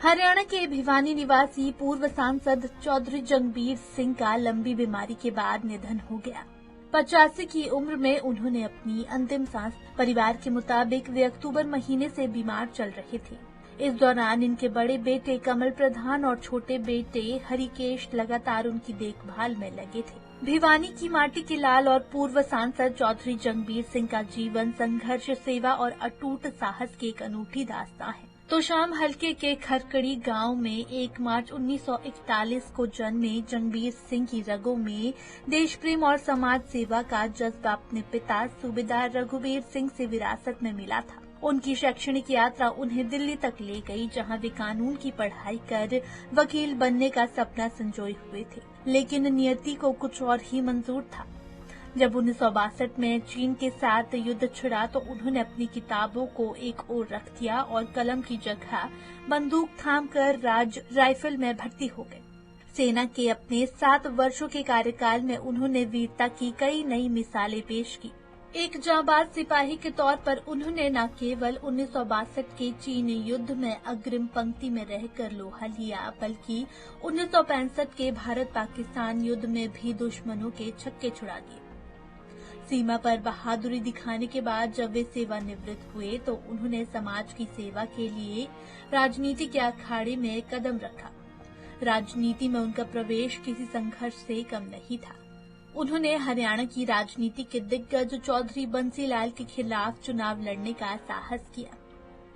हरियाणा के भिवानी निवासी पूर्व सांसद चौधरी जंगबीर सिंह का लंबी बीमारी के बाद निधन हो गया। 85 की उम्र में उन्होंने अपनी अंतिम सांस। परिवार के मुताबिक वे अक्टूबर महीने से बीमार चल रहे थे। इस दौरान इनके बड़े बेटे कमल प्रधान और छोटे बेटे हरिकेश लगातार उनकी देखभाल में लगे थे। भिवानी की माटी के लाल और पूर्व सांसद चौधरी जंगबीर सिंह का जीवन संघर्ष, सेवा और अटूट साहस की एक अनूठी दास्तां है। तो शाम हलके के खरकड़ी गांव में 1 मार्च 1941 को जन्मे जंगबीर सिंह की रगों में देश प्रेम और समाज सेवा का जज्बा अपने पिता सूबेदार रघुवीर सिंह से विरासत में मिला था। उनकी शैक्षणिक यात्रा उन्हें दिल्ली तक ले गई, जहां वे कानून की पढ़ाई कर वकील बनने का सपना संजोए हुए थे। लेकिन नियति को कुछ और ही मंजूर था। जब 1962 में चीन के साथ युद्ध छिड़ा तो उन्होंने अपनी किताबों को एक ओर रख दिया और कलम की जगह बंदूक थामकर राइफल में भर्ती हो गए। सेना के अपने 7 वर्षों के कार्यकाल में उन्होंने वीरता की कई नई मिसालें पेश की। एक जांबाज सिपाही के तौर पर उन्होंने न केवल 1962 के चीन युद्ध में अग्रिम पंक्ति में रहकर लोहा लिया, बल्कि 1965 के भारत पाकिस्तान युद्ध में भी दुश्मनों के छक्के छुड़ा दिए। सीमा पर बहादुरी दिखाने के बाद जब वे सेवानिवृत्त हुए तो उन्होंने समाज की सेवा के लिए राजनीति के अखाड़े में कदम रखा। राजनीति में उनका प्रवेश किसी संघर्ष से कम नहीं था। उन्होंने हरियाणा की राजनीति के दिग्गज चौधरी बंसीलाल के खिलाफ चुनाव लड़ने का साहस किया।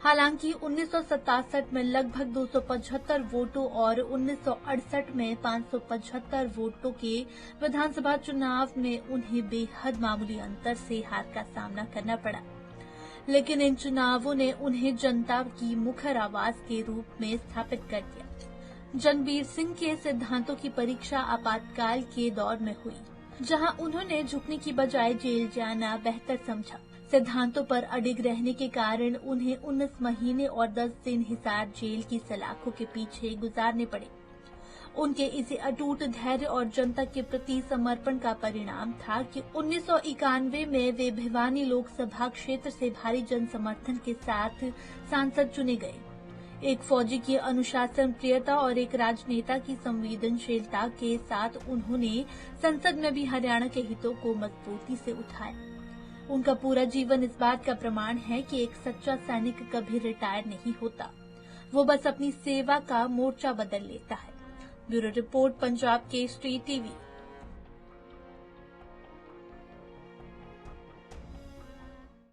हालांकि 1967 में लगभग 275 वोटों और 1968 में 575 वोटों के विधानसभा चुनाव में उन्हें बेहद मामूली अंतर से हार का सामना करना पड़ा। लेकिन इन चुनावों ने उन्हें जनता की मुखर आवाज के रूप में स्थापित कर दिया। जंगबीर सिंह के सिद्धांतों की परीक्षा आपातकाल के दौर में हुई, जहां उन्होंने झुकने की बजाय जेल जाना बेहतर समझा। सिद्धांतों पर अडिग रहने के कारण उन्हें 19 महीने और 10 दिन हिसार जेल की सलाखों के पीछे गुजारने पड़े। उनके इसी अटूट धैर्य और जनता के प्रति समर्पण का परिणाम था कि 1991 में वे भिवानी लोकसभा क्षेत्र से भारी जन समर्थन के साथ सांसद चुने गए। एक फौजी की अनुशासन प्रियता और एक राजनेता की संवेदनशीलता के साथ उन्होंने संसद में भी हरियाणा के हितों को मजबूती से उठाया। उनका पूरा जीवन इस बात का प्रमाण है कि एक सच्चा सैनिक कभी रिटायर नहीं होता, वो बस अपनी सेवा का मोर्चा बदल लेता है। Bureau report, Punjab Kesari TV.